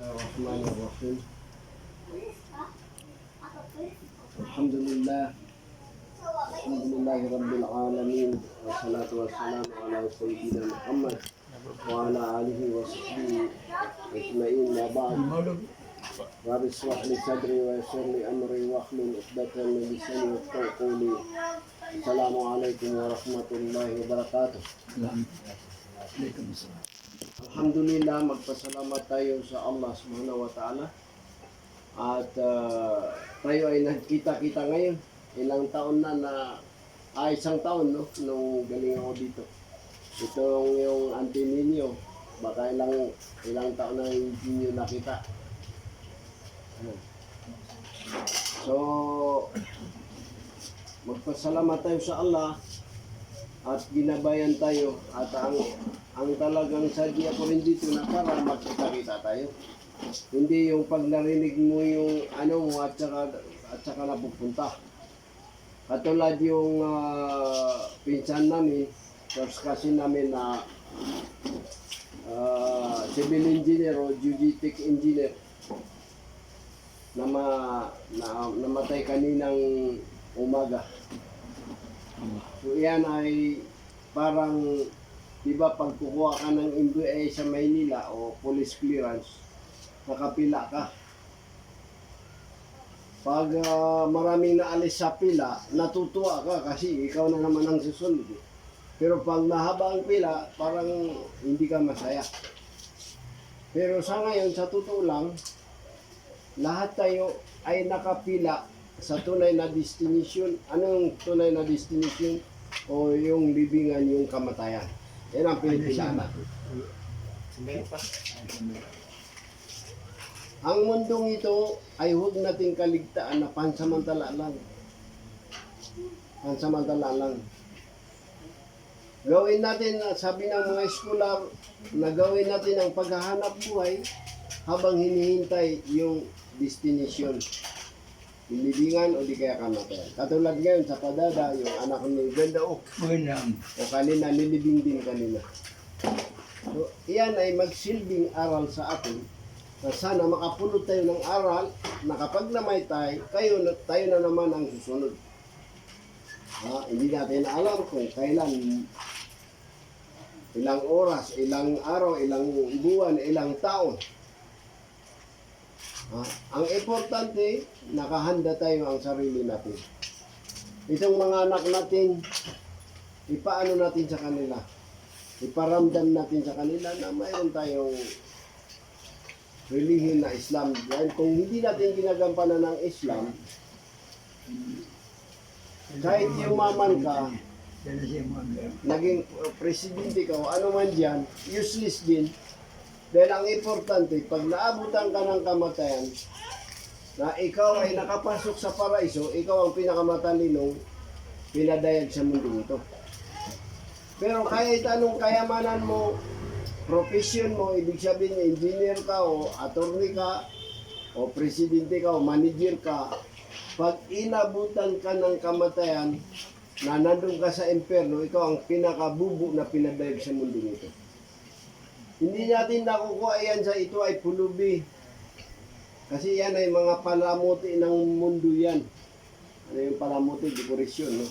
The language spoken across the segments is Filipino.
الرحمن الرحيم. الحمد لله رب العالمين، والصلاة والسلام على سيدنا محمد وعلى آله وصحبه أجمعين. ما بعد، رب اشرح لي صدري ويسر لي أمري واحلل عقدة من لساني يفقهوا قولي. السلام عليكم ورحمة الله وبركاته. Alhamdulillah, magpasalamat tayo sa Allah subhanahu wa ta'ala. At tayo ay nagkita-kita ngayon. Ilang taon na isang taon, no? Nung galing ako dito. Itong yung auntie ninyo, baka ilang taon na hindi nyo nakita. So, magpasalamat tayo sa Allah at ginabayan tayo, at ang talagang sadya ko rin dito na para magkita-kita tayo. Hindi yung pag narinig mo yung ano mo at saka napupunta. Katulad yung pinsan namin, first cousin namin na civil engineer o geodetic engineer na namatay kaninang umaga. So yan ay parang, di ba, pag kukuha ka ng MBA sa Maynila o police clearance, nakapila ka. Pag maraming naalis sa pila, natutuwa ka kasi ikaw na naman ang susunod. Pero pag mahaba ang pila, parang hindi ka masaya. Pero sa ngayon, sa totoo lang, lahat tayo ay nakapila sa tunay na destination. Anong tunay na destination? O yung libingan, yung kamatayan. Yan ang pinipilaan natin. Ang mundong ito ay huwag nating kaligtaan na pansamantala lang. Pansamantala lang. Gawin natin, sabi ng mga scholar, na gawin natin ang paghahanap buhay habang hinihintay yung destination. Libingan o di kaya kamatayan. Katulad ngayon sa Padada, yung anak ni Brenda o kanina, nilibing din kanina. So, iyan ay magsilbing aral sa atin na sana makapulot tayo ng aral na kapag namaytay, tayo na naman ang susunod. Hindi natin alam kung kailan, ilang oras, ilang araw, ilang buwan, ilang taon. Ang importante, nakahanda tayo ang sarili natin. Itong mga anak natin, ipaano natin sa kanila? Iparamdam natin sa kanila na mayroon tayong relihiyon na Islam. Dahil kung hindi natin ginagampanan ng Islam, kahit yumaman ka, naging presidente ka o ano man dyan, useless din. Dahil ang importante, pag naabutan ka ng kamatayan, na ikaw ay nakapasok sa paraiso, ikaw ang pinakamatalinong pinadayag sa mundo ito. Pero kahit anong kayamanan mo, profession mo, ibig sabihin engineer ka o attorney ka, o presidente ka o manager ka, pag inabutan ka ng kamatayan, na nandun ka sa impyerno, ikaw ang pinakabubo na pinadayag sa mundo ito. Hindi natin nakukuha yan sa ito ay pulubi. Kasi yan ay mga palamuti ng mundo yan. Ano yung palamuti? Dekorasyon, no?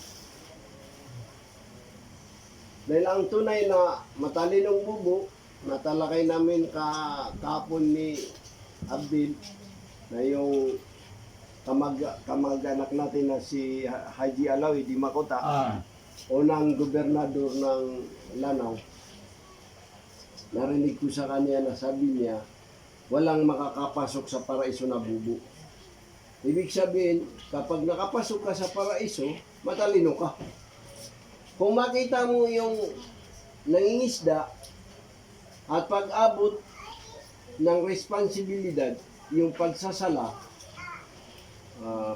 Dahil ang tunay na matalinong bubo, natalakay namin kahapon ni Abdil, na yung kamag-anak natin na si Haji Alawi di Makota, unang gobernador ng Lanao. Narinig ko sa kanya na sabi niya, walang makakapasok sa paraiso na bubo. Ibig sabihin, kapag nakapasok ka sa paraiso, matalino ka. Kung makita mo yung nangingisda at pag-abot ng responsibilidad, yung pagsasala,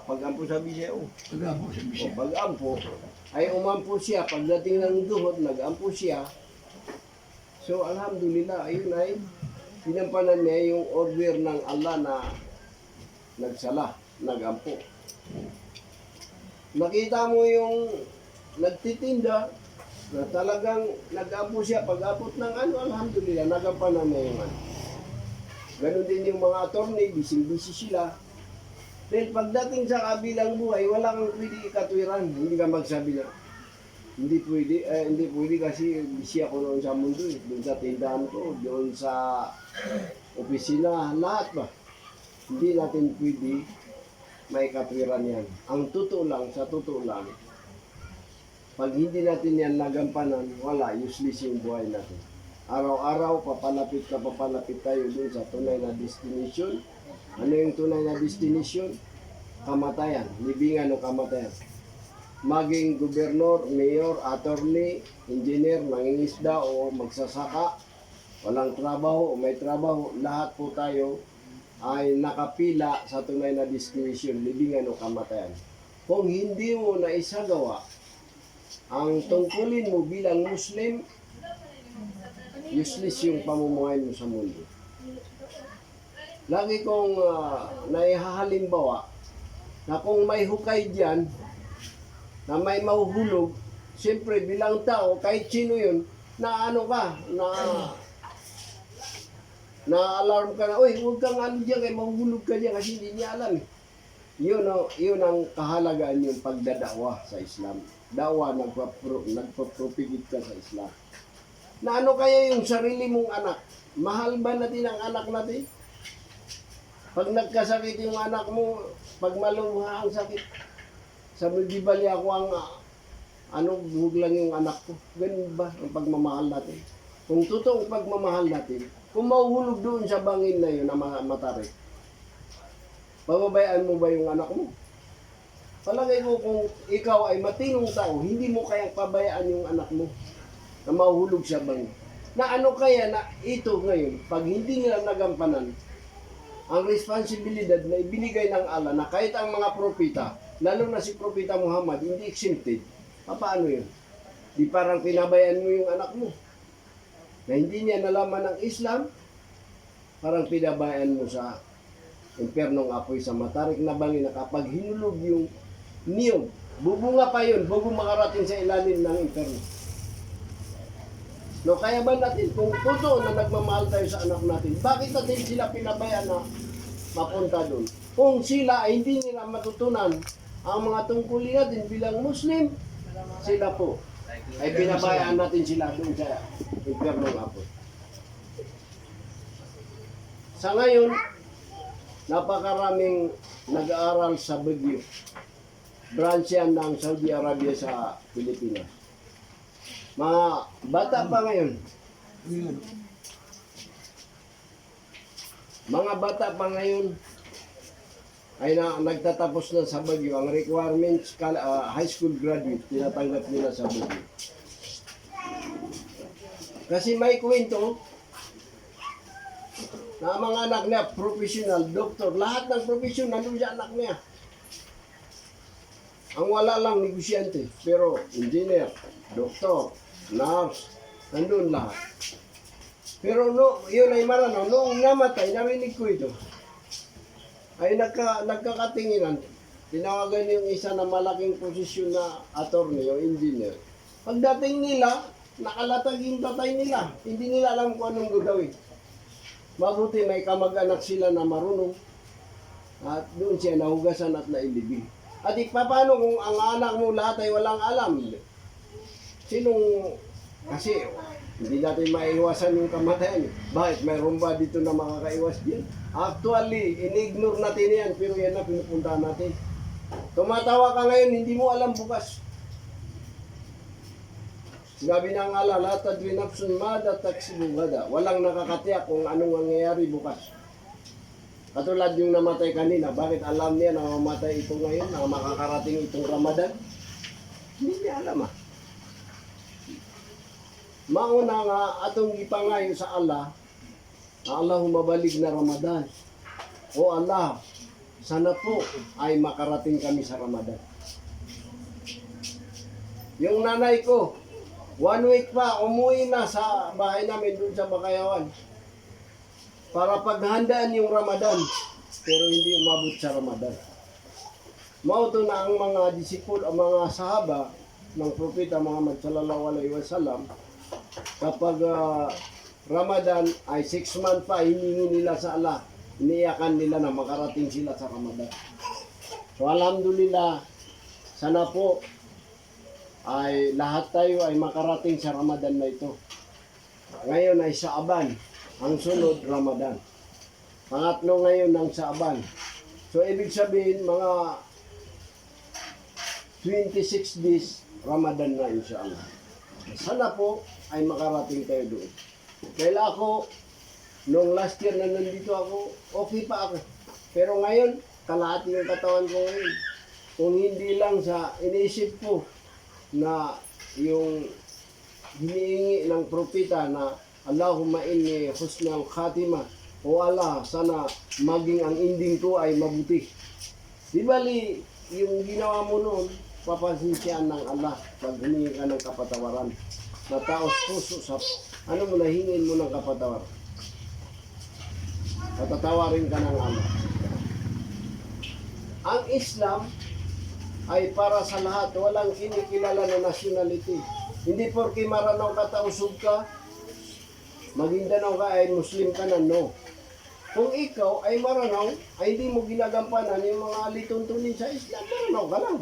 pag-ampo sabi siya, pag-ampo, ay umampo siya. Pagdating ng duhot, nag-ampo siya. So, alhamdulillah, ayun ay pinampanan niya yung order ng Allah na nagsala, nagampo. Nakita mo yung nagtitinda na talagang nagampo siya. Pag-abot ng ano, alhamdulillah, nagampanan niya yung ano. Ganon din yung mga attorney, busy-busy sila. Dahil pagdating sa kabilang buhay, wala kang pwede ikatwiran. Hindi ka magsabi na, hindi pwede kasi busy ako noon sa mundo eh. Doon sa tindahan ko, doon sa opisina, lahat ba? Hindi natin pwede may katwiran yan. Ang totoo lang, sa totoo lang, pag hindi natin yan nagampanan, wala, useless yung buhay natin. Araw-araw, papalapit tayo dun sa tunay na destination. Ano yung tunay na destination? Kamatayan, libingan o kamatayan. Maging gobernador, mayor, attorney, engineer, mangingisda o magsasaka, walang trabaho o may trabaho, lahat po tayo ay nakapila sa tunay na destination, libingan o kamatayan. Kung hindi mo na isagawa ang tungkulin mo bilang Muslim, useless yung pamumuhay mo sa mundo. Lagi kong naihahalimbawa na kung may hukay diyan, na may mahuhulog, siyempre bilang tao, kahit sino yun, na ano ka, na-alarm ka na, uy, huwag kang ano diyan, kaya mahuhulog ka diyan kasi hindi niya alam. Yun ang kahalagaan yung pagdadawa sa Islam. Dawa, nagpapropagate ka sa Islam. Na ano kaya yung sarili mong anak? Mahal ba natin ang anak natin? Pag nagkasakit yung anak mo, pag malungha ang sakit, sabi, di bali ako ang buhog lang yung anak ko. Ganun ba ang pagmamahal natin? Kung totoong pagmamahal natin, kung mahuhulog doon sa bangin na yun na matarik, pababayaan mo ba yung anak mo? Palagay ko kung ikaw ay matinong tao, hindi mo kayang pabayaan yung anak mo na mahuhulog sa bangin. Na ano kaya na ito ngayon, pag hindi nila nagampanan, ang responsibilidad na ibinigay ng Allah na kahit ang mga propita, lalo na si Propeta Muhammad, hindi exempted, paano yun? Di parang pinabayaan mo yung anak mo na hindi niya nalaman ng Islam, parang pinabayaan mo sa impernong apoy sa matarik na bangin na kapag hinulog yung niyog, bubunga pa yun, bago makarating sa ilalim ng imperno. No, kaya ba natin, kung totoo na nagmamahal tayo sa anak natin, bakit natin sila pinabayaan na mapunta doon? Kung sila ay hindi nila matutunan ang mga tungkulin natin bilang Muslim, sila po ay pinabayaan natin sila doon sa impernong apoy. Sa ngayon, napakaraming nag-aaral sa Baguio. Branch yan ng Saudi Arabia sa Pilipinas. Mga bata pa ngayon. Mga bata pa ngayon ay nagtatapos na sa Baguio. Ang requirements, high school graduate, tinatanggap nila sa Baguio. Kasi may kwento na mga anak niya, professional, doktor, lahat ng profesyon nandun sa anak niya. Ang wala lang, negosyante, pero engineer, doktor, nurse, nandun lahat. Pero yun ay marano, noong namatay, narinig ko ito, ay nagkakatinginan, tinawagan yung isa na malaking posisyon na attorney o engineer. Pagdating nila, nakalatag yung tatay nila, hindi nila alam kung anong gagawin. Mabuti may kamag-anak sila na marunong at doon siya nahugasan at nailibing. At paano kung ang anak mo lahat ay walang alam? Kasi hindi natin maiwasan yung kamatayan. Bakit? Mayroon ba dito na makakaiwas din? Actually, in-ignore natin yan, pero yan na pinupuntahan natin. Tumatawa ka ngayon, hindi mo alam bukas. Sinabi na nga la tadri nafsun mada taksibu gada. Walang nakakatiyak kung anong mangyayari bukas. Katulad yung namatay kanina, bakit alam niya na mamatay ito ngayon, na makakarating itong Ramadan? Hindi niya alam Mauna nga atong ipangayo sa Allah, na Allah humabalig na Ramadan. O Allah, sana po ay makarating kami sa Ramadan. Yung nanay ko, 1 week pa, umuwi na sa bahay namin doon sa Bakayawan para paghandaan yung Ramadan, pero hindi umabot sa Ramadan. Mauto na ang mga disipul, ang mga sahaba ng Propeta Muhammad sallallahu alaihi wasallam, kapag Ramadan ay 6 months pa, hiningi nila sa Allah. Iniyakan nila na makarating sila sa Ramadan. So alhamdulillah, sana po ay lahat tayo ay makarating sa Ramadan na ito. Ngayon ay Shaaban, ang sunod Ramadan. Pangatlo ngayon ng Shaaban. So ibig sabihin mga 26 days Ramadan na inshallah. Sana po ay makarating tayo doon. Kaya ako, nung last year na nandito ako, okay pa ako. Pero ngayon, kalahati yung katawan ko ngayon. Kung hindi lang sa iniisip ko na yung hinihingi ng propeta na Allahumma inni husnal khatimah, o Allah, sana maging ang ending ko ay mabuti. Di bali, yung ginawa mo noon, papansinsyan ng Allah pag humingi ka ng kapatawaran. Na taos puso sa ano mo na hingin mo ng kapatawaran. Patatawarin ka ng Allah. Ang Islam ay para sa lahat, walang kinikilala na nationality. Hindi porke Maranao ka, tausog ka, Maguindanao ka ay Muslim ka na, no. Kung ikaw ay Maranao, ay hindi mo ginagampanan yung mga alituntunin sa Islam, Maranao ka lang.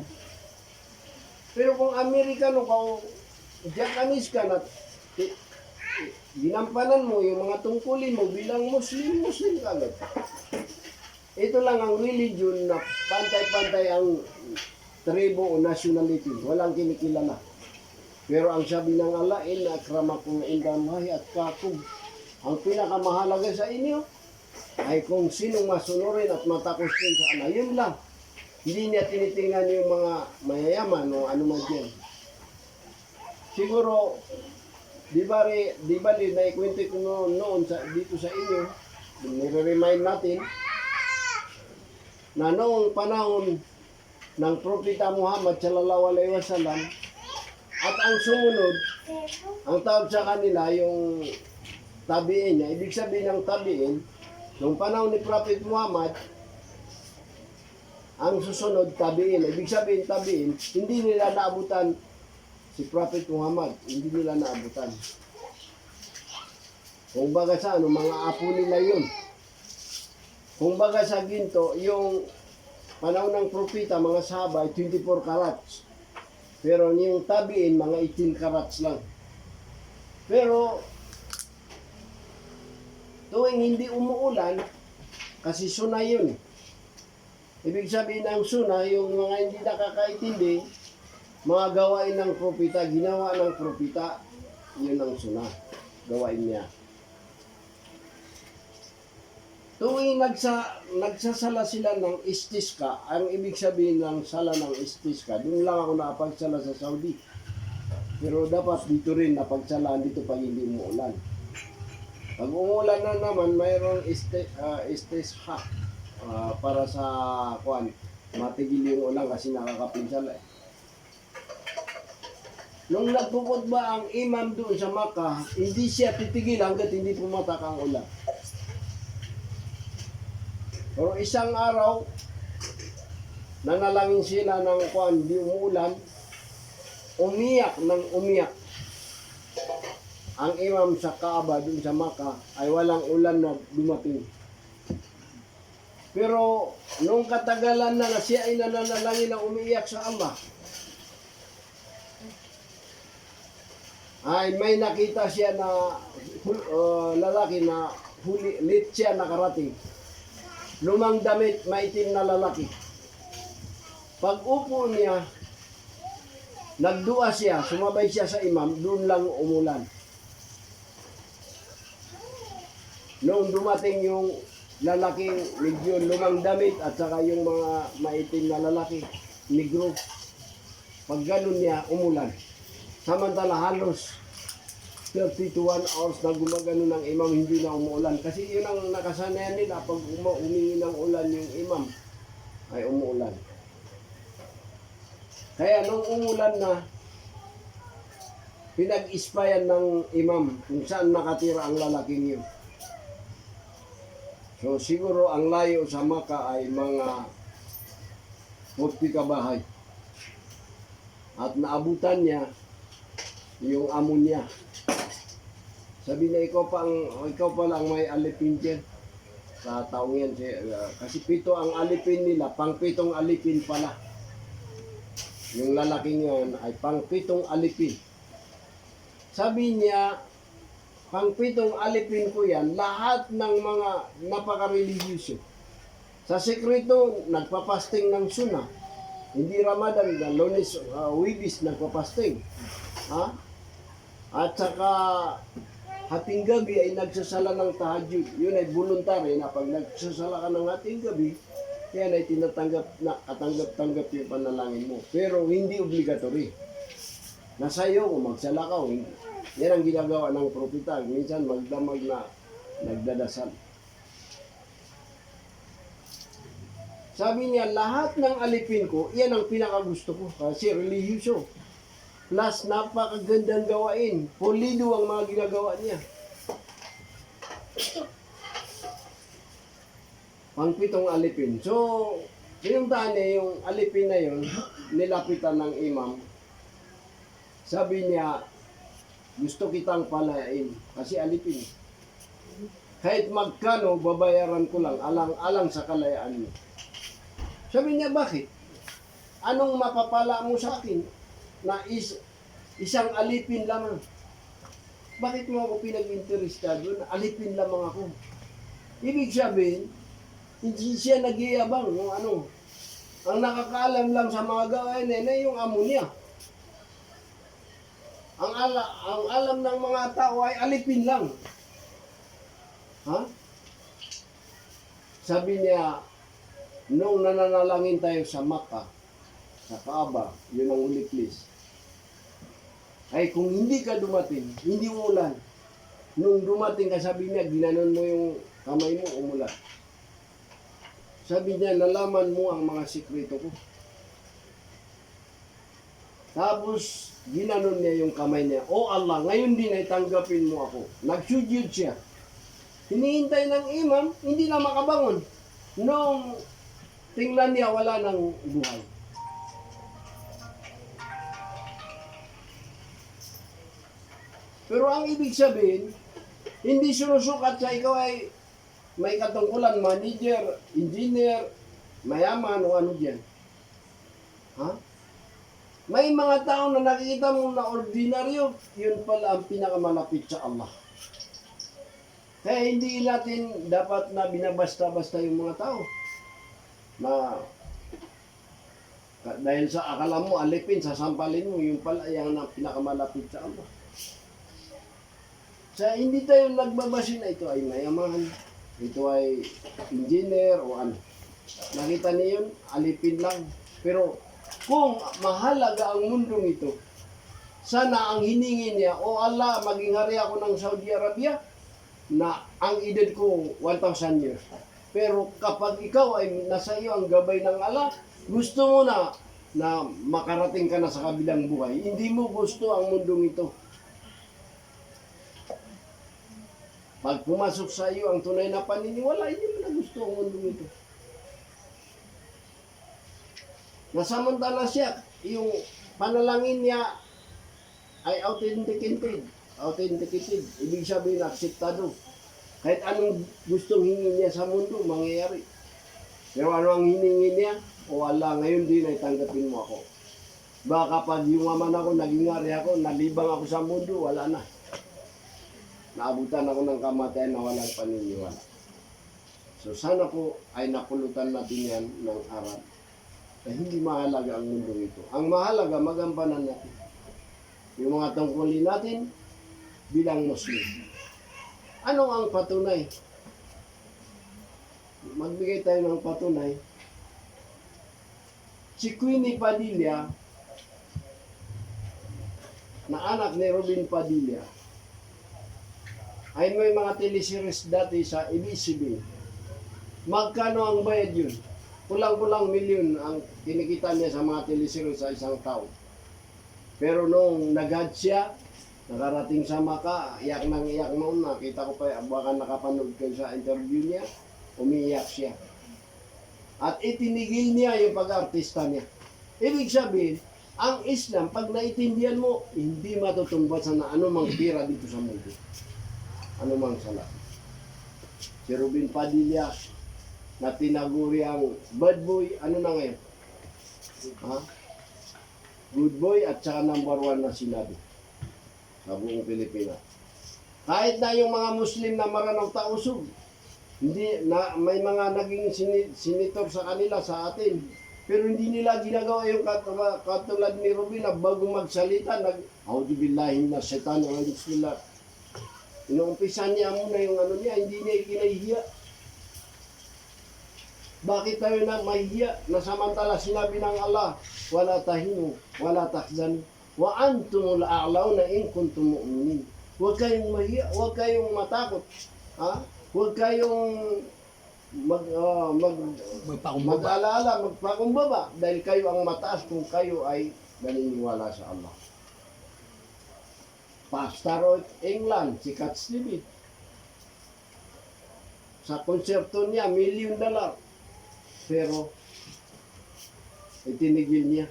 Pero kung Amerikano ka o Japanese ka na ginampanan mo yung mga tungkulin mo bilang Muslim ka agad. Ito lang ang religion na pantay-pantay ang tribo o nationality. Walang kinikilala. Pero ang sabi ng Allah, inna akramakum indallahi atqakum. Ang pinakamahalaga sa inyo ay kung sinong masunurin at matakos din sa Allah. Yun lang. Hindi niya tinitingnan yung mga mayayaman o ano man dyan. Siguro, di ba na ikwento ko noon dito sa inyo, nire-remind natin na noong panahon ng Propeta Muhammad sallallahu alaihi wasallam at ang sumunod, ang tawag sa kanila yung tabiin niya. Ibig sabihin ng tabiin, noong panahon ni Prophet Muhammad, ang susunod tabiin. Ibig sabihin tabiin, hindi nila naabutan si Prophet Muhammad, hindi nila naabutan. Kung baga sa ano, mga apo nila yun. Kung baga sa ginto, yung panahon ng propeta, mga sahaba, 24 karats. Pero yung tabiin, mga 18 karats lang. Pero, tuwing hindi umuulan, kasi suna yun. Ibig sabihin ng suna, yung mga hindi nakakaintindi, mga gawain ng propeta, ginawa ng propeta, yun ang suna. Gawain niya. Tuwing nagsasala sila ng istisqa, ang ibig sabihin ng sala ng istisqa, doon lang ako napagsala sa Saudi. Pero dapat dito rin napagsalaan dito pag hindi umuulan. Pag umuulan na naman, mayroong istisqa para sa matigil yung ulan kasi nakakapinsala eh. Nung nagpupot ba ang imam doon sa Makkah, hindi siya titigil hanggat hindi pumatak ang ulan. Pero isang araw, nanalangin sila ng di umuulan, umiyak ng umiyak. Ang imam sa Kaaba doon sa Makkah ay walang ulan na dumating. Pero nung katagalan na siya ay nananalangin na umiiyak sa Allah, ay may nakita siya na lalaki na late siya nakarating. Lumang damit, maitim na lalaki. Pag upo niya, nagdua siya, sumabay siya sa imam, doon lang umulan. Noong dumating yung lalaking medyo lumang damit at saka yung mga maitim na lalaki, negro, pag ganun niya, umulan. Samantala halos 30 to 1 hours na gumagano ng imam, hindi na umuulan. Kasi yun ang nakasanayan nila, pag umingi ng ulan yung imam, ay umuulan. Kaya nung umulan na, pinag-ispayan ng imam kung saan nakatira ang lalaking yun. So siguro ang layo sa Makkah ay mga 40 kabahay. At naabutan niya yung amo niya. Sabi niya, ikaw pa lang may alipin dyan. Sa taong yan, kasi 7 ang alipin nila, pang 7 alipin pala. Yung lalaking yun ay pang 7 alipin. Sabi niya, pang 7 alipin ko yan, lahat ng mga napaka-religyoso. Sa sekreto, nagpapasting ng suna. Hindi Ramadan, Lunes, Wibis, nagpapasting. Ha? At saka, hating gabi ay nagsasala ng tahajjud. Yun ay voluntary na pag nagsasala ka ng hating gabi, yan ay tinatanggap na katanggap-tanggap yung panalangin mo. Pero hindi obligatory. Nasa iyo kung magsala ka o hindi. Yan ang ginagawa ng propeta. Minsan magdamag na nagdadasal. Sabi niya, lahat ng alipin ko, yan ang pinakagusto ko. Kasi religyoso. Plus, napakagandang gawain. Pulido ang mga ginagawa niya. Pang 7 alipin. So, pinuntahan niya yung alipin na yun, nilapitan ng imam. Sabi niya, gusto kitang palayain. Kasi alipin. Kahit magkano, babayaran ko lang, alang-alang sa kalayaan mo. Sabi niya, bakit? Anong mapapala mo sa akin? Na isang alipin lamang. Bakit mo ako pinag-interestado na alipin lamang ako? Ibig sabihin, hindi siya nag-iabang. Ang nakakaalam lang sa mga gawain na yung amo niya. Ang alam ng mga tao ay alipin lang. Ha? Sabi niya, nung nananalangin tayo sa Makkah, sa Kaaba, yun ang uliklis. Ay kung hindi ka dumating, hindi umulan. Nung dumating ka, sabi niya, ginanon mo yung kamay mo, umulan. Sabi niya, nalaman mo ang mga sikreto ko. Tapos, ginanon niya yung kamay niya. O Allah, ngayon din ay tanggapin mo ako. Nagsujud siya. Hinihintay ng imam, hindi na makabangon. Nung tingnan niya, wala ng buhay. Pero ang ibig sabihin, hindi sinusukat sa ikaw ay may katungkulan, manager, engineer, mayaman o ano dyan. Ha? May mga tao na nakikita mo na ordinaryo, yun pala ang pinakamalapit sa Allah. Kaya hindi natin dapat na binabasta-basta yung mga tao. Na dahil sa akala mo alipin, sasampalin mo, yung pala yung pinakamalapit sa Allah. Sa hindi tayo nagbabasin na ito ay mayaman, ito ay engineer o ano. Nakita niyo yun, alipin lang. Pero kung mahalaga ang mundong ito, sana ang hiningi niya, o Allah, maging hari ako ng Saudi Arabia, na ang edad ko 1,000 years. Pero kapag ikaw ay nasa iyo ang gabay ng Allah, gusto mo na makarating ka na sa kabilang buhay. Hindi mo gusto ang mundong ito. Pag pumasok sa iyo ang tunay na paniniwala, hindi mo na gusto ang mundong ito. Nasamantala siya, yung panalangin niya ay authenticated. Ibig sabihin, akseptado. Kahit anong gustong hingin niya sa mundo, mangyayari. Pero ano ang hiningi niya? O Allah, ngayon din ay tanggapin mo ako. Baka pag yumaman ako, naging hari ako, nalibang ako sa mundo, wala na. Naabutan ako ng kamatayan na walang paniniwala. So sana po ay napulutan natin yan ng aral. Na hindi mahalaga ang mundo ito. Ang mahalaga, magampanan natin. Yung mga tungkulin natin bilang Muslim. Ano ang patunay? Magbigay tayo ng patunay. Si Queenie Padilla, na anak ni Robin Padilla, ay may mga teleseries dati sa ABS-CBN. Magkano ang bayad yun? Kulang-kulang milyon ang kinikita niya sa mga teleseries sa isang taon. Pero nung nag-had siya, nakarating sa Maka, iyak noon, nakita ko pa, baka nakapanood kayo sa interview niya, umiiyak siya. At itinigil niya yung pag-artista niya. Ibig sabihin, ang Islam, pag naitindihan mo, hindi matutumbasan na anumang pira dito sa mundo. anumang sala. Si Ruben Padilla na tinaguri ang bad boy, ano na ngayon? Ha? Good boy at saka number 1 na sinabi sa buong Pilipinas. Kahit na yung mga Muslim na maranaw tausog, hindi na may mga naging senator sa kanila sa atin. Pero hindi nila ginagawa yung katulad ni Ruben na bago magsalita, A'udhu billahi minash shaitanir rajim, bismillah. Inuumpisan niya muna yung ano niya, hindi niya kinahihiya. Bakit tayo na mahihiya na samantala sinabi ng Allah, wala tahinu, wala tahzanu, wa antumul a'launa in kuntum mu'minin. Huwag kayong mahiya, huwag kayong matakot. Ha? Huwag kayong mag-alala, magpakumbaba dahil kayo ang mataas kung kayo ay naniniwala sa Allah. Pastor England, si Cat Stevie. Sa konserto niya, $1 million. Pero, itinigil niya.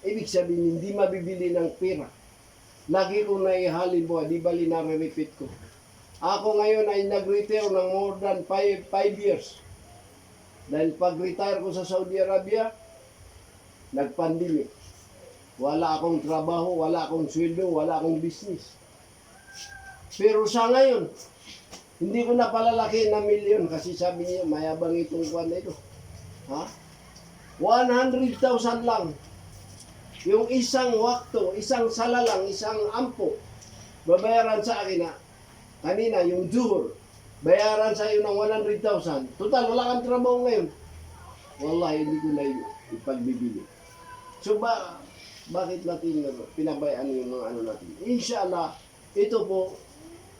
Ibig sabihin, hindi mabibili ng pera. Lagi ko na ihalibo, di bali na-repeat ko. Ako ngayon ay nag-retire ng more than 5 years. Dahil pag-retire ko sa Saudi Arabia, nag-pandemic. Wala akong trabaho, wala akong sweldo, wala akong business. Pero sa ngayon, hindi ko na palalaki na milyon kasi sabi niya, mayabang itong kwan na ito. Ha? 100,000 lang. Yung isang wakto, isang sala lang, isang ampo, babayaran sa akin na, kanina, yung zuhur, bayaran sa iyo ng 100,000. Total, wala kang trabaho ngayon. Wallahi, hindi ko na ipagbibili. So, bakit natin pinabayaan yung mga ano natin? Inshallah, ito po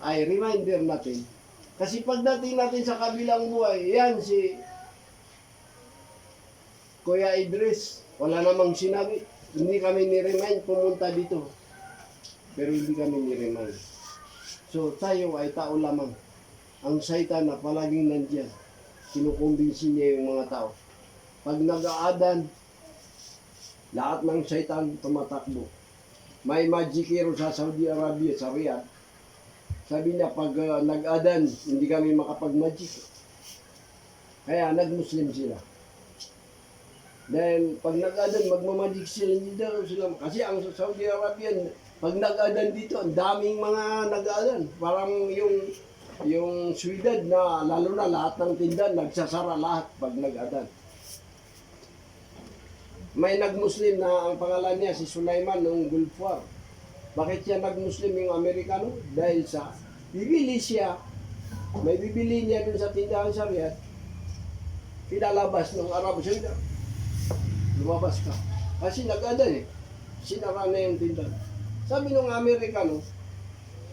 ay reminder natin. Kasi pagdating natin sa kabilang buhay, yan si Kuya Idris, wala namang sinabi. Hindi kami ni-remind pumunta dito. Pero hindi kami ni-remind. So tayo ay tao lamang. Ang Satan na palaging nandiyan. Kinukumbinsi niya yung mga tao. Pag nag-aadan, lahat ng Satan tumatakbo. May magikero sa Saudi Arabia, sa Riyadh. Sabi niya, pag nag-adan, hindi kami makapag-magic. Kaya nag-Muslim sila. Dahil pag nag-adan, magmamagic sila, hindi daw sila. Kasi ang Saudi Arabian, pag nag-adan dito, ang daming mga nag-adan. Parang yung Sweden na lalo na lahat ng tindahan, nagsasara lahat pag nag-adan. May nag-Muslim na ang pangalan niya, si Sulaiman ng Gulf War. Bakit siya nag-Muslim yung Amerikano? Dahil sa bibili siya, may bibili niya dun sa tindahan sa Riyadh, pinalabas ng Arabo siya, lumabas ka. Kasi nag-adan sinara na yung tindahan. Sabi ng Amerikano,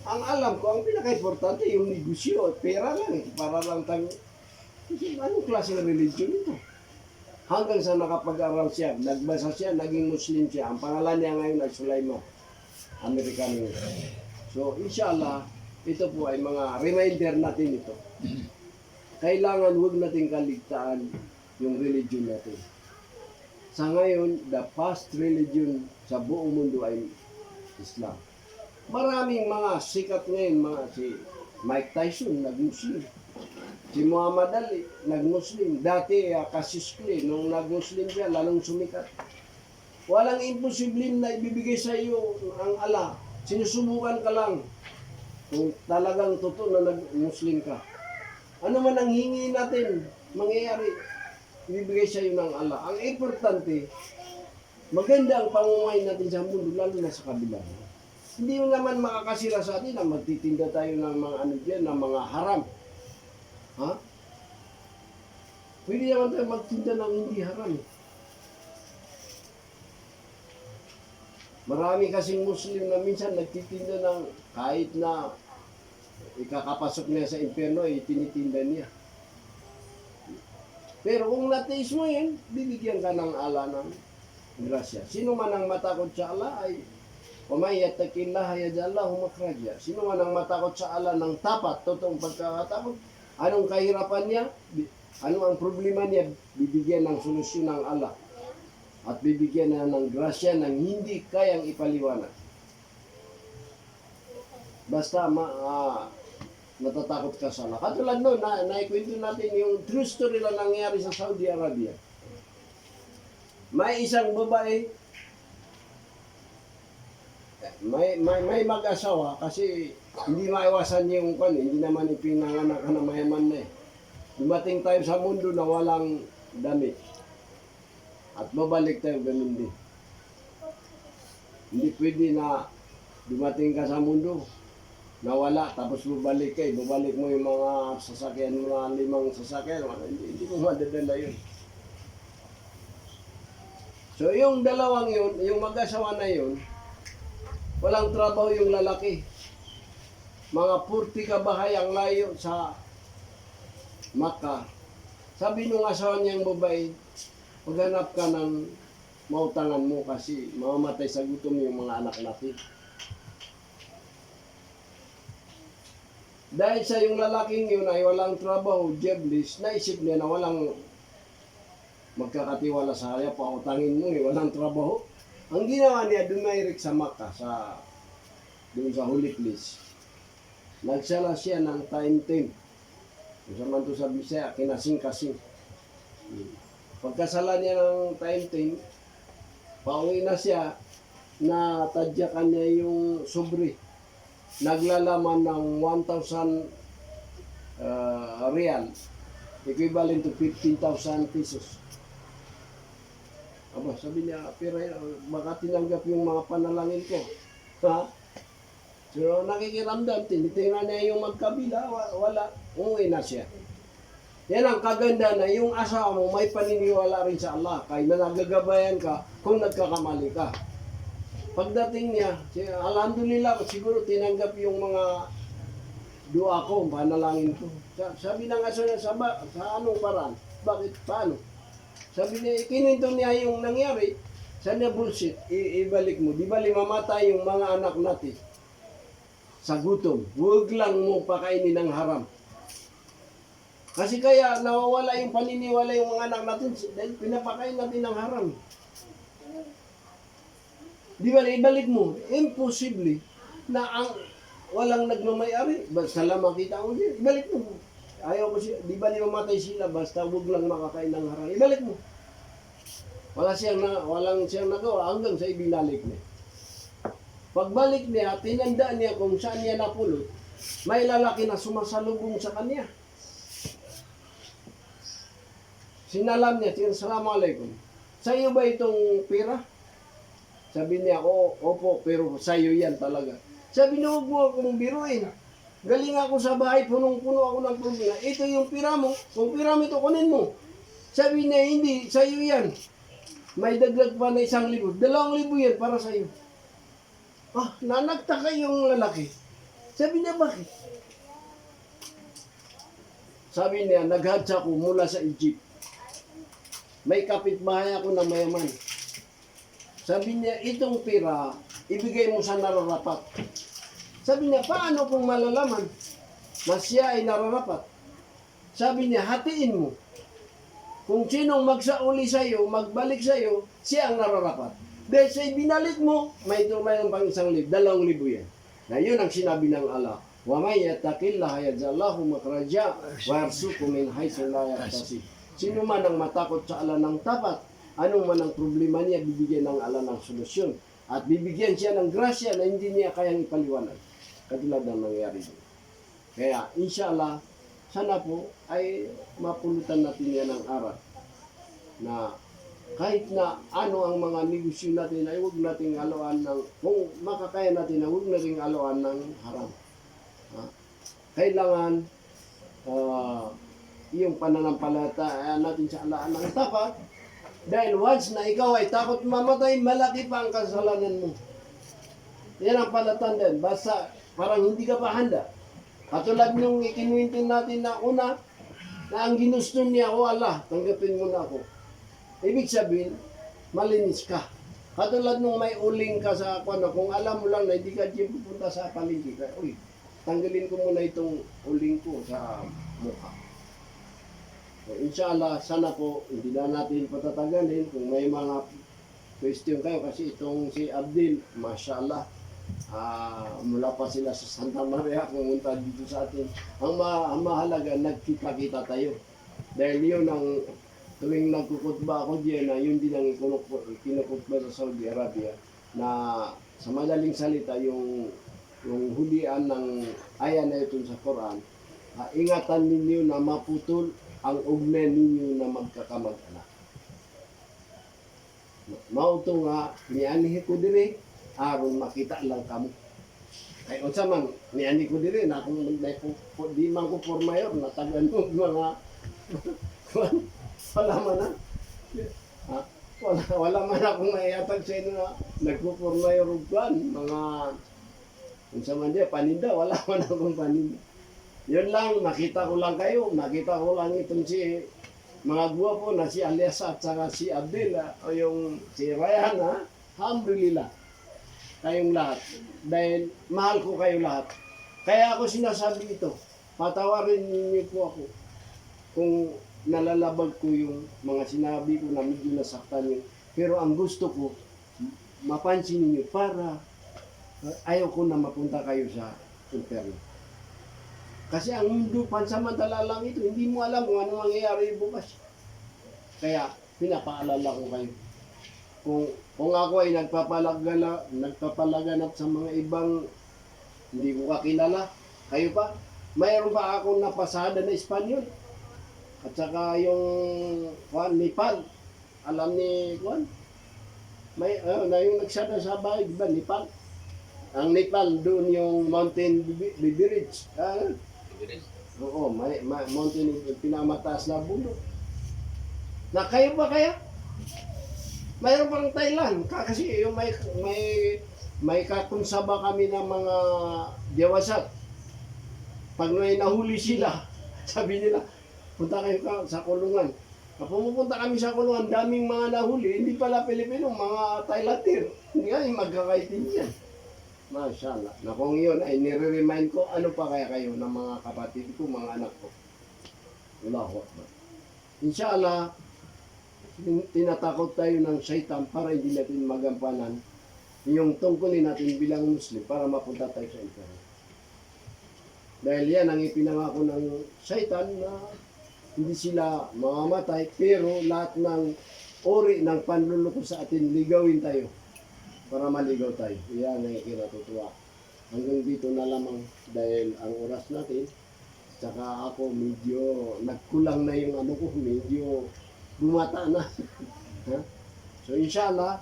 ang alam ko, ang pinaka-importante yung negosyo, pera lang para lang tayo. Anong klase ng religion ito? Hanggang sa nakapag-aral siya, nagbasa siya, naging Muslim siya. Ang pangalan niya ngayon ay Sulaiman, Amerikano. So, inshallah, ito po ay mga reminder natin ito. Kailangan huwag natin kaligtaan yung religion natin. Sa ngayon, the past religion sa buong mundo ay Islam. Maraming mga sikat ngayon, mga si Mike Tyson, nag-Muslim. Si Muhammad Ali, nag-Muslim. Dati, Cassius Clay, nung nag-Muslim siya, lalong sumikat. Walang imposible na ibibigay sa iyo ang Allah. Sinusubukan ka lang kung talagang totoo na nag-Muslim ka. Ano man ang hingi natin, mangyayari, ibibigay sa iyo ng Allah. Ang importante, maganda ang pamumuhay natin sa mundo, lalo na sa kabila. Hindi mo naman makakasira sa atin na magtitinda tayo ng mga ano dyan, ng mga haram. Ha? Pwede naman tayo magtinda ng hindi haram. Marami kasing Muslim na minsan nagtitinda ng kahit na ikakapasok niya sa impyerno, tinitinda niya. Pero kung natiis mo yan, bibigyan ka ng Allah ng grasya. Sino man ang matakot sa Allah ay وَمَنْ يَتَّقِ اللَّهَ يَجْعَلْ لَهُ مَخْرَجًا. Sino man ang matakot sa Allah ng tapat, totoong pagkakatakot, anong kahirapan niya, ano ang problema niya, bibigyan ng solusyon ng Allah. At bibigyan na ng grasya ng hindi kayang ipaliwanag. Basta natatakot ka sana. Katulad noon, naikwento natin yung true story na nangyari sa Saudi Arabia. May isang babae, may mag-asawa kasi hindi maiwasan yung hindi naman ipinanganak ka na mayaman na eh. Dumating tayo sa mundo na walang damit. At babalik tayo ganun din. Hindi pwede na dumating ka sa mundo, nawala, tapos babalik ka, babalik mo yung mga sasakyan, mga 5 sasakyan, hindi mo madadala yun. So yung dalawang yun, yung mag-asawa na yun, walang trabaho yung lalaki. Mga 40 kabahay ang layo sa Makkah. Sabi nung asawa niyang babae, maghanap ka ng mautangan mo kasi mamamatay sa gutom yung mga anak natin. Dahil sa yung lalaking yun ay walang trabaho, jobless, naisip niya na walang magkakatiwala sa kanya, pautangin mo walang trabaho. Ang ginawa niya, dumayrik sa Makkah, doon sa Holy Place. Nagsala siya ng time. Kung sa man to sa Bisaya, kinasing-kasing. Pagkasala niya ng time, pauwi na siya, natadyakan niya yung sobre. Naglalaman ng 1,000 real, equivalent to 15,000 pesos. Aba, sabi niya, pero baka tinanggap yung mga panalangin ko. Ha? So, nakikiramdam, tinitingnan niya yung magkabila, wala, umuwi na siya. Yan ang kaganda na yung asawa mo may paniniwala rin sa Allah, kaya na nagagabayan ka kung nagkakamali ka. Pagdating niya, alhamdulillah, siguro tinanggap yung mga dua ko, panalangin ko. Sabi ng asawa niya, sa anong paraan? Bakit? Paano? Sabi niya, kininto niya yung nangyari. Sabi niya, bullshit, ibalik mo. Di ba mamatay yung mga anak natin sa gutom? Huwag lang mo pakainin ng haram. Kasi kaya nawawala yung paniniwala yung mga anak natin dahil pinapakain natin ng haram. Di ba ibalik mo? Imposible na ang walang nagmamayari. Basta lang makita mo siya, ibalik mo. Ayaw ko siya, di ba mamatay sila basta huwag lang makakain ng haram. Ibalik mo. Walang siyang nagawa hanggang sa ibinalik niya. Pagbalik niya, tinanda niya kung saan niya napulot, may lalaki na sumasalubong sa kanya. Sinalam niya, Assalamualaikum. Sa iyo ba itong pera? Sabi niya, opo, pero sa iyo yan talaga. Sabi niya, huwag mo akong biruin. Galing ako sa bahay, punong-puno ako ng problema. Ito yung pira mo. Kung pira mo ito, kunin mo. Sabi niya, hindi, sa iyo yan. May dagdag pa na 1,000. 2,000 yan para sa iyo. Nagtaka yung lalaki. Sabi niya, bakit? Sabi niya, naghatsa ko mula sa Egypt. May kapitbahay ako na mayaman. Sabi niya, itong pira, ibigay mo sa nararapat. Sabi niya, paano kung malalaman na siya ay nararapat? Sabi niya, hatiin mo. Kung sinong magsauli sa iyo, magbalik sa iyo, siya ang nararapat. Dahil sa binalik mo, may mayroon pang 1,000, 2,000 yan. Na yun ang sinabi ng Allah. Wa may yattaqillaha yaj'allahu makhraja wa yarzuqhu min haythu la yahtasib. Sino man ang matakot sa Allah ng tapat, anong man ang problema niya, bibigyan ng Allah ng solusyon. At bibigyan siya ng grasya na hindi niya kayang ipaliwanag. Katulad ng nangyari dito. Kaya, inshallah, sana po ay mapulutan natin yan ng aral. Na kahit na ano ang mga negosyo natin ay huwag nating haluan ng, kung makakaya natin na huwag nating haluan ng haram. Kailangan yung pananampalataya natin sa Allah ng tapat, dahil once na ikaw ay takot mamatay, malaki pa ang kasalanan mo. Yan ang palatandaan. Basta parang hindi ka pa handa. Katulad nung ikinuwintin natin na una, na ang ginusto niya, Allah, tanggapin mo na ako. Ibig sabihin, malinis ka. Katulad nung may uling ka sa kung alam mo lang na hindi ka dyan pupunta sa palengke, uy, tanggalin ko muna itong uling ko sa mukha. So, inshallah, sana po, hindi na natin patatagalin kung may mga question kayo kasi itong si Abdil, mashallah, Mula pa sila sa Santa Maria pumunta dito sa atin. Ang mahalaga, nagkita-kita tayo. Dahil yun ang tuwing nagkukutba ako diyan, na yun din ang kinukutba sa Saudi Arabia, na sa madaling salita, yung hulian ng aya na ito sa Quran, ingatan ninyo na maputol ang ugnay ninyo na magkakamag-anak. Mauto nga, nianihi ko dire, aron makita lang kamo. Kaya unsa man, niani ko dire, na kung di man ko for mayor, natagan mo mga, wala man na. Wala man akong maiatag sa inyo na nagpo-for mayor og kwan, mga, unsa man diya, paninda, wala man akong paninda. Yun lang, nakita ko lang kayo, nakita ko lang itong si mga guwapo na si Aliasa at saka si Abdel, o yung si Ryan, alhamdulillah, kayong lahat. Dahil mahal ko kayo lahat. Kaya ako sinasabi ito, patawarin niyo po ako kung nalalabag ko yung mga sinabi ko na medyo nasaktan yun. Pero ang gusto ko, mapansin niyo para ayaw ko na mapunta kayo sa impyerno. Kasi ang mundo, pansamantala lang ito, hindi mo alam kung ano mangyayari bukas. Kaya, pinapaalala ko kayo. Kung ako ay nagpapalaganap sa mga ibang hindi ko kakilala, kayo pa, mayroon pa akong napasada na Espanyol. At saka yung Nepal, alam ni Juan, na yung nagsada sa bahay, diba, Nepal? Ang Nepal, doon yung mountain beverage. Oo, mountain, pinamataas na bundok. Na kayo ba kaya? Mayroon pang Thailand, kasi yung may kakunsaba kami ng mga diwasat. Pag may nahuli sila, sabi nila, punta kayo sa kulungan. Kapag pumupunta kami sa kulungan, daming mga nahuli, hindi pala Pilipino, mga Thailander. Hindi nga, magkakaitin yan. Mashallah. Na kung yun ay nire-remind ko, ano pa kaya kayo ng mga kapatid ko, mga anak ko. Allahu Akbar. Inshallah, tinatakot tayo ng shaitan para hindi natin magampanan yung tungkulin natin bilang Muslim para mapunta tayo sa impyerno. Dahil yan ang ipinangako ng shaitan na hindi sila mamamatay, pero lahat ng uri ng panluloko sa atin, ligawin tayo para maligaw tayo. Yan ang ikinatutuwa. Hanggang dito na lamang dahil ang oras natin, tsaka ako medyo nagkulang na yung ano ko, medyo bumata na. So inshallah,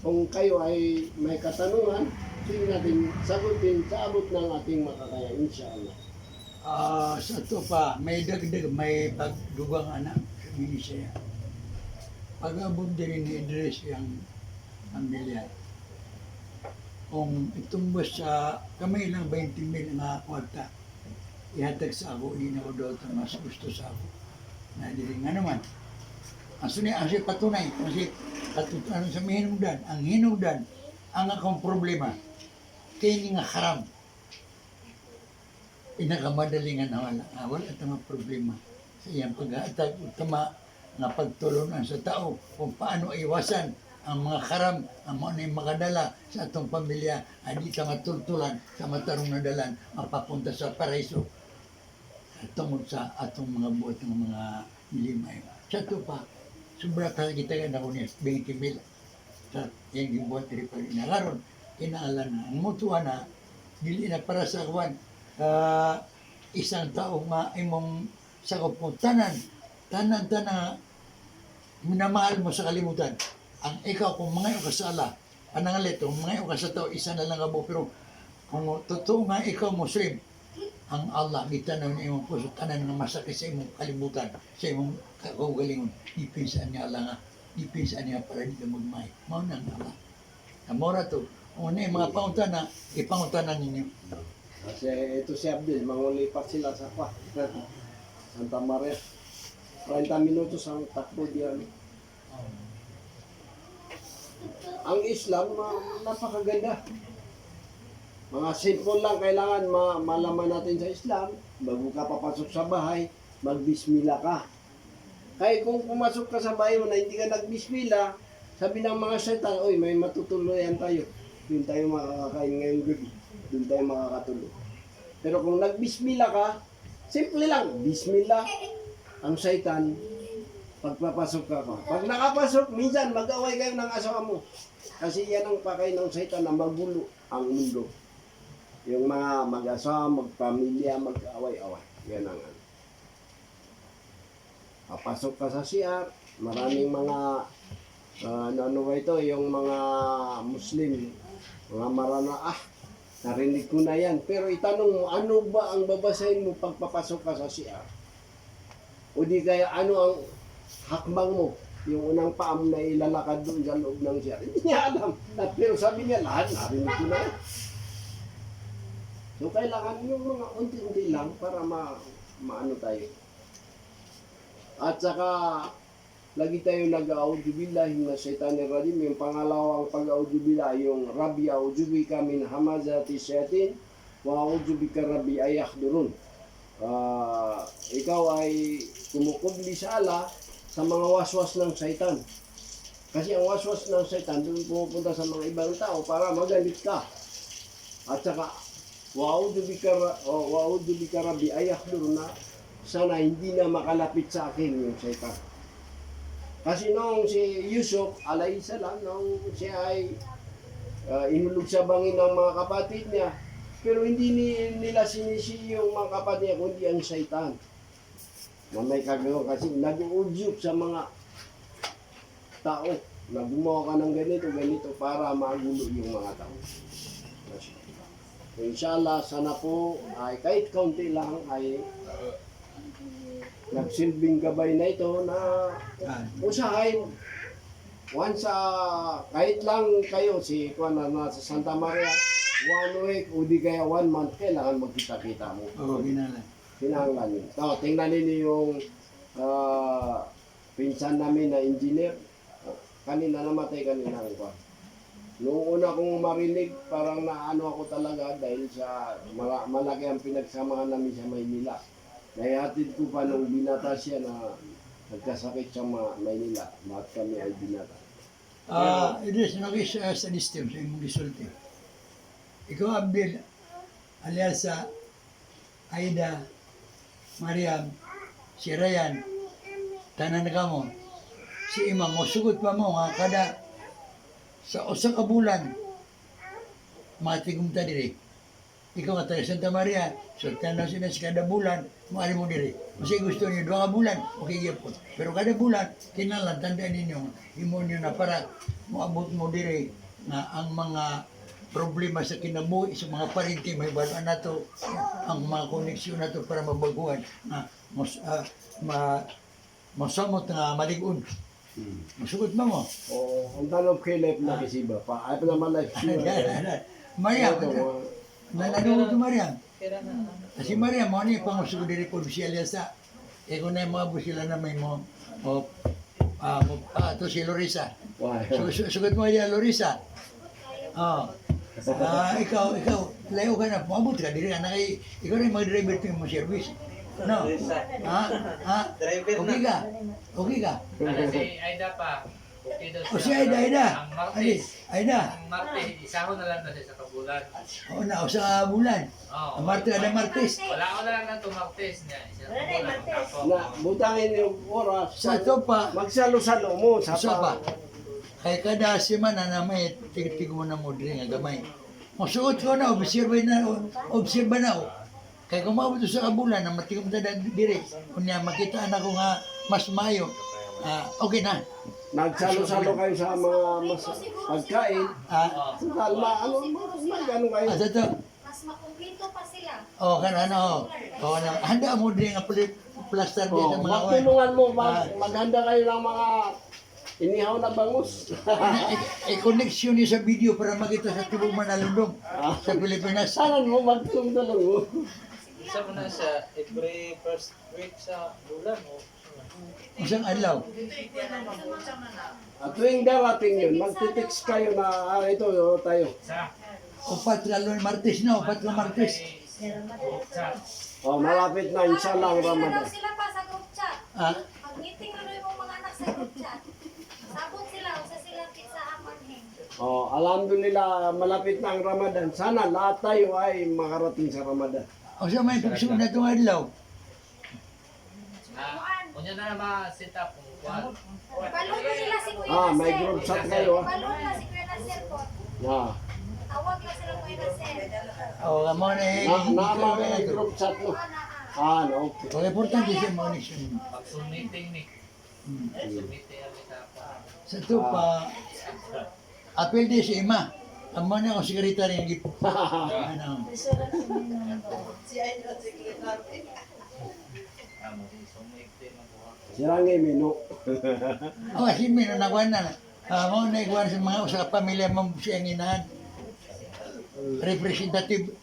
kung kayo ay may katanungan, sige natin sagutin sa abot ng ating makakaya, inshallah. Sa ito pa, may dagdag, may pagdugang anak sa minisya. Pag-abot din ni Idris yung pamilya. Kung itumbos sa kamay lang 20,000 nga kwarta, ihatag sa ako, hindi na ko daw ito mas gusto sa ako. Na dili nga naman. Ang suni, ang patunay, kasi katutunan sa hinungdan, ang hinungdan, ang akong problema, kaya nga haram. Pinakamadalingan na wala at mga problema sa iyang pag-aatag, tama nga pagtulunan sa tao kung paano iwasan ang mga karam, ang mga makadala sa atong pamilya, ay di ka matultulan sa matarong nadalan, mapapunta sa paraiso tungod sa atong mga buhat ng mga milimay. Sa ito pa, sobra kita ka na ko niya, 20,000. Sa yung gibuhat rin pa rin nalaron, inaalan na. Ang mutuwa na, dili na para sa kawan, isang tao nga imong sakop mo, tanan, minamahal mo sa kalimutan. Ang ikaw, kung mga ka sa Allah, panangalit, kung mga ka sa tao, isa na lang abo, pero kung totoo nga ikaw Muslim, ang Allah, gitanaw niya imong puso, tanan nga masakit sa imong kalimutan, sa imong kaugalingon, ipinsaan niya Allah nga, ipinsaan niya para dito magmay. Mauna ang Allah. Kamora to, kung ano yung mga pauntanan, ipanguntanan ninyo. Kasi ito si Abdel, mangulipat sila sa Santa Maria. 30 minutos ang takbo diyan. Ang Islam, napakaganda. Mga simple lang kailangan malaman natin sa Islam. Bago ka papasok sa bahay, magbismila ka. Kaya kung pumasok ka sa bahay mo na hindi ka nagbismila, sabi ng mga syaitan, oy, may matutuluyan tayo. doon tayo makakakain ngayong gabi. Doon tayo makakatulog. Pero kung nagbismila ka, simple lang, bismillah, ang syaitan, pagpapasok ka pa. Pag nakapasok, minsan mag-away kayo ng asawa mo. Kasi yan ang pakay ng syaitan na magulo ang mundo. Yung mga mag-asawa, magpamilya, mag-away-away. Yan ang ano. Papasok ka sa CR, maraming mga ano ba ito, yung mga Muslim, mga marana, narinig ko na yan. Pero itanong mo, ano ba ang babasahin mo pagpapasok ka sa CR? O di kaya ano ang hakbang mo? Yung unang paam na ilalakad doon sa loob ng CR. Hindi niya alam. Pero sabi niya, lahat narinig ko na yan. So kailangan yung mga unti-unti lang para maano tayo. At saka, lagi tayo nag-audzubillah na shaitanir rajim. Yung pangalawang pag-audzubillah, yung Rabbi auzubika min hamazati syaitin wa auzubika Rabbi ayahdurun. Ikaw ay kumukubli sa Allah sa mga waswas ng shaitan. Kasi ang waswas ng shaitan doon pumupunta sa mga ibang tao para magalit ka. At saka, wa auzubika Rabbi ayahdurun na sana hindi na makalapit sa akin yung shaitan. Kasi noong si Yusuf, alayhisalam, noong siya ay inulog sa bangin ng mga kapatid niya, pero hindi nila sinisi yung mga kapatid niya, kundi ang shaitan. Na may kagawin kasi nag-uudyok sa mga tao na gumawa ka ng ganito para magulo yung mga tao. Inshallah, sana po ay kahit kaunti lang ay nagsilbing gabay na ito na usahain. Once kahit lang kayo si Juan na nasa Santa Maria, 1 week o di kaya 1 month, kailangan magkita-kita mo. Oo, ginala. Kinahanglan yun. Tingnan ninyo yung pinsan namin na engineer. Kanina namatay kanina ko. Noong una kong marinig, parang naano ako talaga dahil sa malaki ang pinagsamahan namin sa Maynila. Naihatid ko pa nung binata siya na nagkasakit sa Maynila. Lahat kami ay binata. Idris, sa listem sa imong gisulti. Ikaw, Abdel, alias sa Aida, Mariam, si Ryan, tanan ka mo. Si Imam, sugot pa mo nga kada sa usa ka bulan matigum ta diri. Ikaw nga taga Santa Maria, so tanaw sila sa kada bulan, maali mo diri. Kasi gusto niyo 2 ka bulan, okay gyapon. Pero kada bulan, kinahanglan tandaan ninyo, imo niyo na para moabot mo diri na ang mga problema sa kinabuhi sa mga parinti may balaan nato ang mga koneksyon nato para mabaguhan na masamot nga malig-on. Masugot mo. Ang tanong kay Lep na kisiba pa. Ay pa naman life. Mariam, nananunod ko Mariam. Kasi Mariam, mo ni pangusugo diri ko si Eliasa. Kung na mga busila na may mo to si Lorisa. Sugot mo yan, Lorisa. Ikaw, layo ka na, pumabot ka, diri ka na kay, ikaw rin mag-driver to yung service. No? Okay ka? Okay ka? Si Aida pa. Okay daw O si Aida. Ang Martes. Aida. Ang Martes, isahon na lang na siya sa kabulan. Oo na, o sa bulan. Oo. Ang Martes, ada Martes. Wala ko na lang na ito Martes niya. Isa sa kabulan. Tapos, Na butangin yung oras. Sa ito pa, Magsalo-salo mo sa isa pa. Kay kada semana na may tig mo na mo diri nga gamay. Masuot ko na, obserba na. Kaya kung maabot sa kabulan na matigom ta diri, kunya makita na ko nga mas mayo. Okay na. Nagsalo-salo kayo sa mga pagkain. Kalma, ano kayo? Asa to? Mas makumpleto pa sila. Handa mo diri nga plaster di sa mga Magtulungan mo, maghanda kayo ng mga inihaw na bangus. i-connection niyo sa video para makita sa tibong Manalundong sa Pilipinas. Sana mo magtulong-tulong mo. Isa mo na sa every first week sa bulan o Isang adlaw. At tuwing darating yun, magtitext kayo na ito tayo. sa Upat lalo Martes na, upat ka Martes. Malapit na, inshallah ang Ramadan. Sila pa sa group chat. Mag-meeting na yung mga anak sa group chat. Sabot sila, usa sila sa amanheng. Oh, alhamdulillah, malapit na ang Ramadan. Sana lahat tayo ay makarating sa Ramadan. O sa may pagsunod na itong adlaw. Kunya na ma-set up kung kuwan. Balon na nila si Kuya Ah, may Nasir. group chat kayo ah. Balon na si Kuya Nasir po. Ah. Tawag lang sila Kuya Nasir. O mo na eh. Naama may group chat mo. Ah, no, okay. O importante siya mo ni siya. Pag-zoom meeting ni. Zoom meeting kami sa Sa ito pa, apel di si Ima. Ang mo na ako sekretary ng gipo. Ano? Zoom meeting mo po. Sirangi mino. O kasi may nanakuan na. Mo na ikuan sa mga usa ka pamilya mo siya ang inahan. Representative.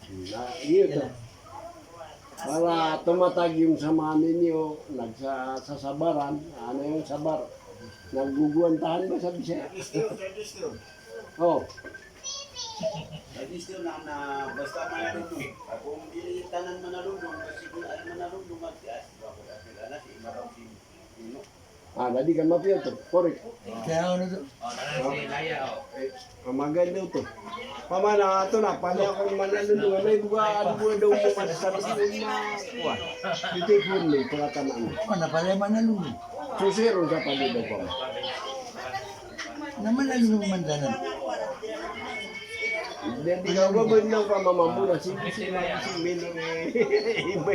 Yun. Para tumatag yung samahan ninyo, nagsasabaran, ano yung sabar? Nagguguantahan ba sa Bisaya? Oh, Register na basta manalundong. Kung dili tanan manalundong, kasi kung ay manalundong magtias, ako na si Maraw si Pino. dadi kan mapiyo to. Correct. Kaya ano to? O, tanan si Laya o. Ang maganda to. Pamana ato na, pali akong manalundong, may buka daw mo sa na kuha. Dito po ni pagkatanan. O napalay man na lulo. Susiro sa palido ko. Naman na lulo man danan. Hindi ka gawin lang pa mamamuna. Si Mino iba.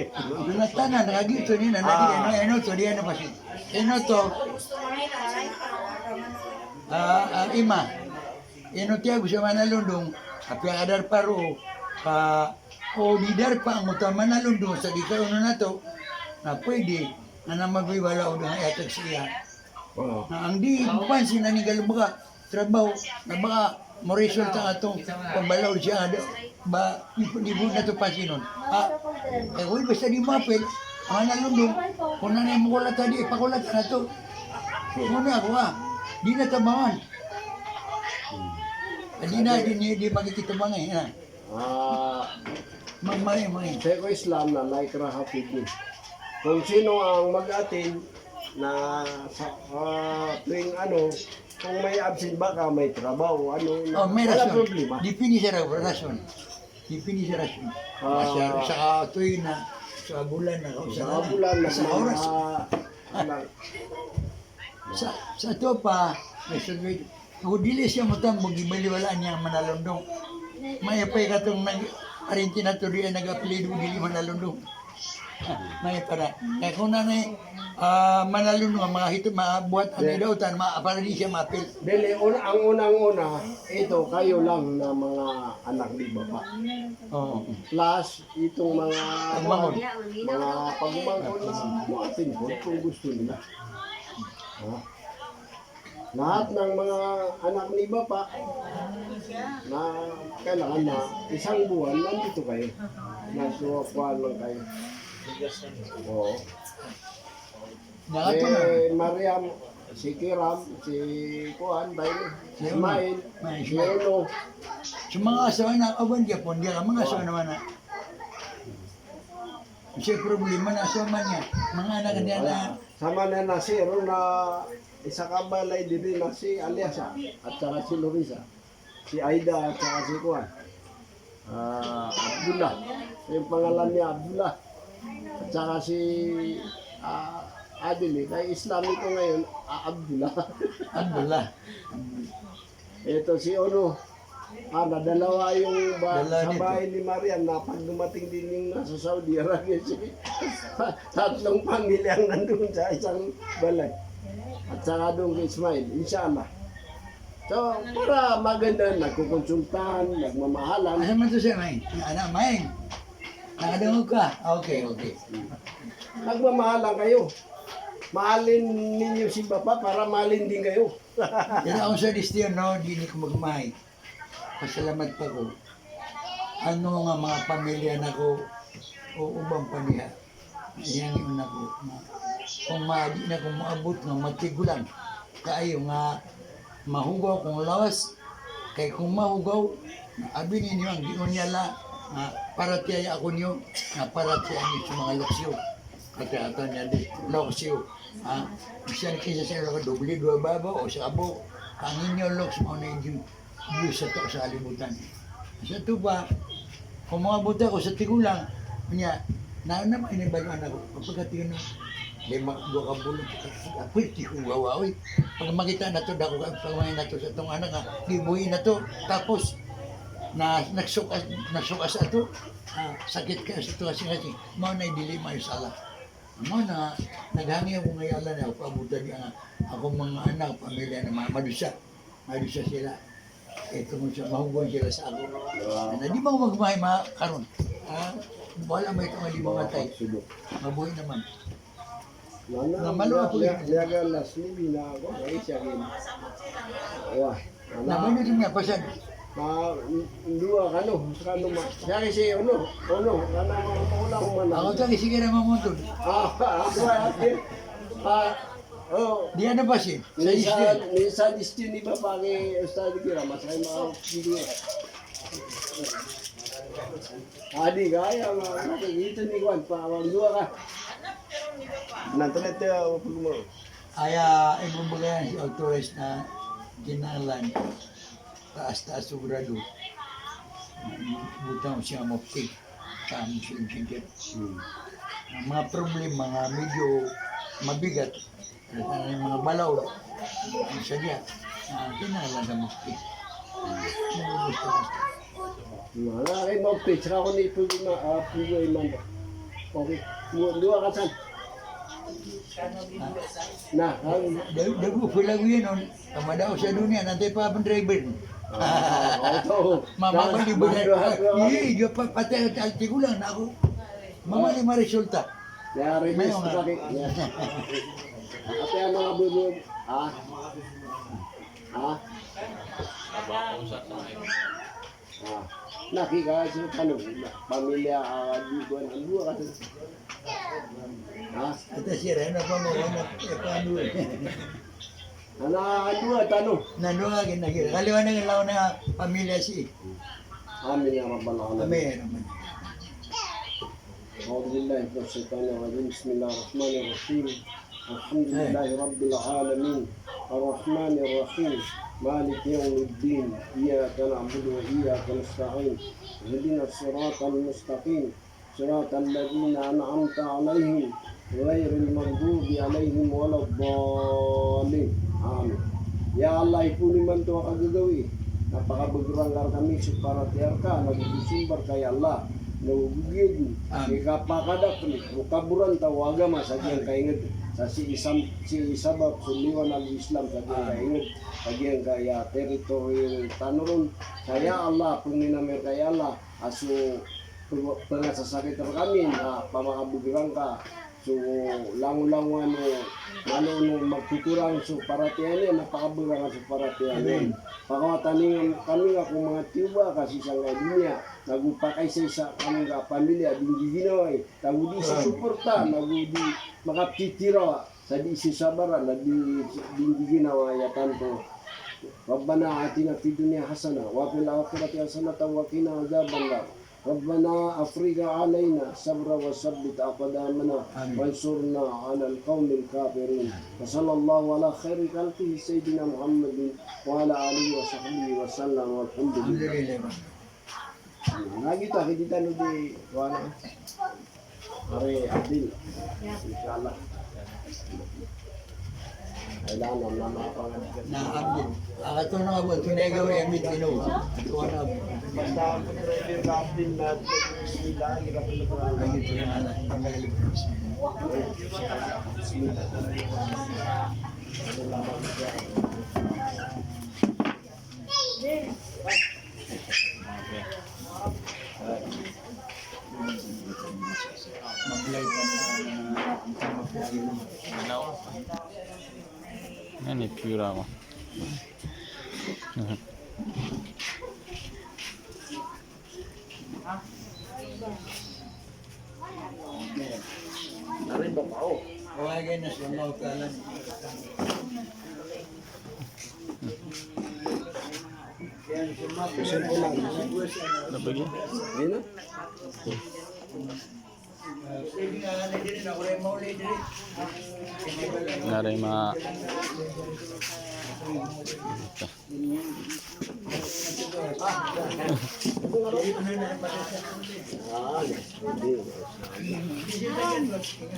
Natanan, nakagito ni na nadi ano to, di ano pa siya. Ano to? Ima. Ano tiya gusto manalundong, api adar paro, o didar pa ang utang manalundong sa di ka na to, na pwede, na magwiwala o ng ayatag siya. Oh. Na ang di pansin na ni Galbaga, trabaho, na baka morisol sa atong pambalaw siya, ba, libod na to pansinon. Uy, basta di mapil, ang nalundong, kung nanay mo kulat tadi, pakulat na to. Muna ako di na tabangan. Di makikita bangay, ha? Mamay. Sa ko Islam na like rahapid din. Kung sino ang mag-atin na sa tuwing ano, kung may absent baka may trabaho, ano, Oh, may wala rason. problema. Dipindi sa rason. Dipindi sa rason. Sa tuwing na, sa bulan na, Sa bulan na sa oras. sa Sa to pa, kung dili siya matambog, ibaliwalaan niya ang manalundong. May apay ka itong Argentina to diyan nag-apelido dili manalundong. May para. Kaya kung nanay manalundong ang mga hito, mabuhat ang idautan, para di siya mapil. Dili, ang unang-una, ito kayo lang na mga anak ni Bapa. Oo. Plus, itong mga Pagmamon. mga pagmamon na muatin ko kung gusto nila. Lahat ng mga anak ni Bapa na kailangan na isang buwan nandito kayo. Nasuwakuan lang kayo. Oo. Nakato na. Mariam, si Kiram, si Kuan, si Ismail, May si Uno. Sa mga asawa na awan dia pon dia mga asawa naman na. Siya problema na asawa man niya. Mga anak niya na Sama na na si Ron na isa ka balay din na si Aliasa at saka si Lorisa. Si Aida at saka si Kuan. Abdullah. Yung pangalan niya Abdullah. At saka si Adil. Kaya Islamic ko ngayon, Abdullah. Abdullah. Ito si Ono. Dalawa yung Dalawa sa nito. bahay ni Marian na pag dumating din yung nasa Saudi Arabia tatlong pamilya ang nandun sa isang balay. At saka doon kay Ismail, inshallah. So, para maganda, nagkukonsultahan, nagmamahalan. Asa man to siya, May? Anak, May. Nakadungog ka? Okay. Nagmamahalan kayo. Mahalin ninyo si Bapa para mahalin din kayo. Pero ako sa listiyon, no, di ko magmay. Pasalamat pa ko. Ano nga mga pamilya na ko o ubang paniha. Yan yung na ko. Kung maadi na kung maabot ng matigulang. Kaayo nga mahugaw kung lawas. Kay kung mahugaw, abi ninyo ang giunyala. Para tiyaya ako niyo. Para tiyaya niyo sa mga loksyo. Kata niya di loksyo. Bisa kisa sa doble dua baba o sa abo. Ang inyo loks mo na yung view sa to sa alibutan. Sa to ba, kung mga buta ko sa tigulang, niya, naman inibaluan ako, kapag tingin no, may makagawa ka bulong, apoy, di ko gawawi. Pag makita na to, dako ka, pag makita na to sa itong anak, gibuhin na to, tapos, nagsukas ato, sakit ka sa ito kasi, mau na idilima yung sala. Mo na, naghangi ako ngayon na, pabutan niya ako mga anak, pamilya na madusa sila. Ito mo siya, mahuguan sila sa ako. Na di ba ako magmahay karon? Wala mo ito nga di mamatay. Mabuhay naman. Mana, Namalo ako yun. liaga las libi na ako, ay siya gin. Wah, Naman na, yun nga, pasad. dua kano, siya kasi kana maula ko man. Ako tali, sige na mamutod. Ako ay, oh, Di ano ba siya? Sa istil. Minsan istil ni Bapak ke Ustaz kira masay mga video. Adi kaya nakikita ni Kwan pa awang dua ka. Nantanet ya mo. Kaya ibubagayan si autores na kinalan. Taas-taas sigurado. Butang siya moptik. Sa aming singkit. Ang mga problema, mga medyo mabigat. Ang mga balaw. Ang sadya. Kinalan sa moptik. Mana kay mo pitch ra ko ni pugoy man. Okay. Dua ka san. Nah, Dagu pulang yun. Kamadaw sa dunia. Nanti pa ang driver. Mama ko di bulan. Iya, dia patay at altigulang na ako. Mama lima resulta. ya release pa kay. Ate ang mga bubog. Nakika sa tanong, pamilya di ko ang dua kasi. At siya na pa mo. Paano Dua tanong. Nandun nga ginagil. Kaliwa na ilaw na pamilya si. Amin ya rabbal alamin. Amen. أعوذ بالله من الشيطان الرجيم بسم الله الرحمن الرحيم الحمد لله رب العالمين الرحمن الرحيم مالك يوم الدين إياك نعبد وإياك نستعين اهدنا الصراط المستقيم صراط الذين أنعمت عليهم غير المغضوب عليهم ولا الضالين آمين Ya Allah ipuni man to kagagawi napakabagrangar kami sa paratiarka nagsusumbar kay Allah nagugid ikapakadak ni kaburan tawaga masagyang kainged sa si isabab suliwan al Islam sagyang kainged sagyang kaya teritoryo tanuron kaya Allah panginamer kaya Allah aso pangasasakit kami na pamakabugrang ka so lang-langan no magtuturang so paratihan niya napakabugrang so paratihan niya pakawatanin kami nga kung mga tiba kasi sa dunia nagupakay sa isa kami nga pamilya di ginawa nagudi sa suporta nagudi makapitira sa di sisabara na di ginawa ya tanto Rabbana atina fid dunya hasanah wa fil akhirati hasanah wa qina adzabannar ربنا أفرغ علينا صبرا وثبت أقدامنا وانصرنا على القوم الكافرين وصلى الله على خير خلقه سيدنا محمد وعلى آله وصحبه وسلم والحمد لله. Lagi tak kita di mana? Hari Adil, Insyaallah. Kailangan nama apa? Naambil. Ito na ako, tunay gawin yung mitino. Ito na. Basta driver ka Adil na bismillah, kita pala. Lagi ito yung anak. Bismillah. Mag-live Yan itsura mo. Narin ba pa oh? Huwagay na siya mga kalan. Kusin ko lang. Ano ba yun? Ayun na. Naray mga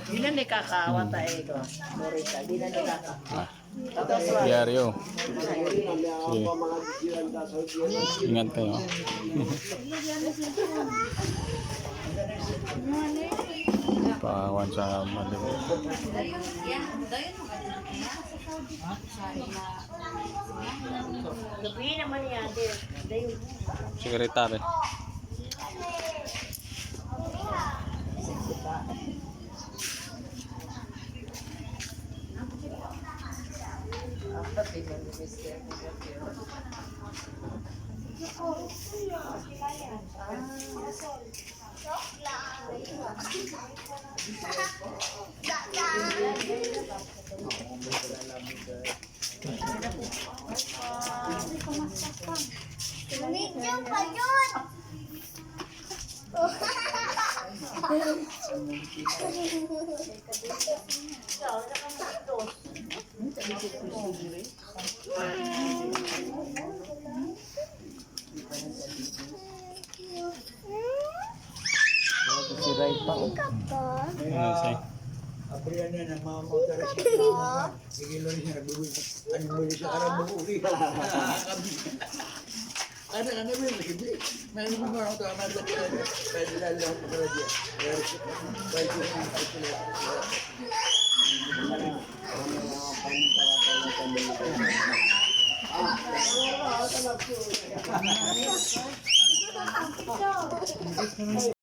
Di na ni kakaawa tayo ko. Morita, di na ni kakaawa. Diaryo. Sige. Mga disiranda sa Ingat kayo. Pawan sa malibu. Gabi naman niya, dir. Dayo. Sekretary. Medyo pa yun! Abrihan na ng mga motoris siya. Sigilo rin siya. Ano mo rin siya karang buhuli. Ano ba yung hindi? Meron mo ba ako tama sa kanya? Pwede na lang ako sa kanya. Pwede na lang ako sa kanya.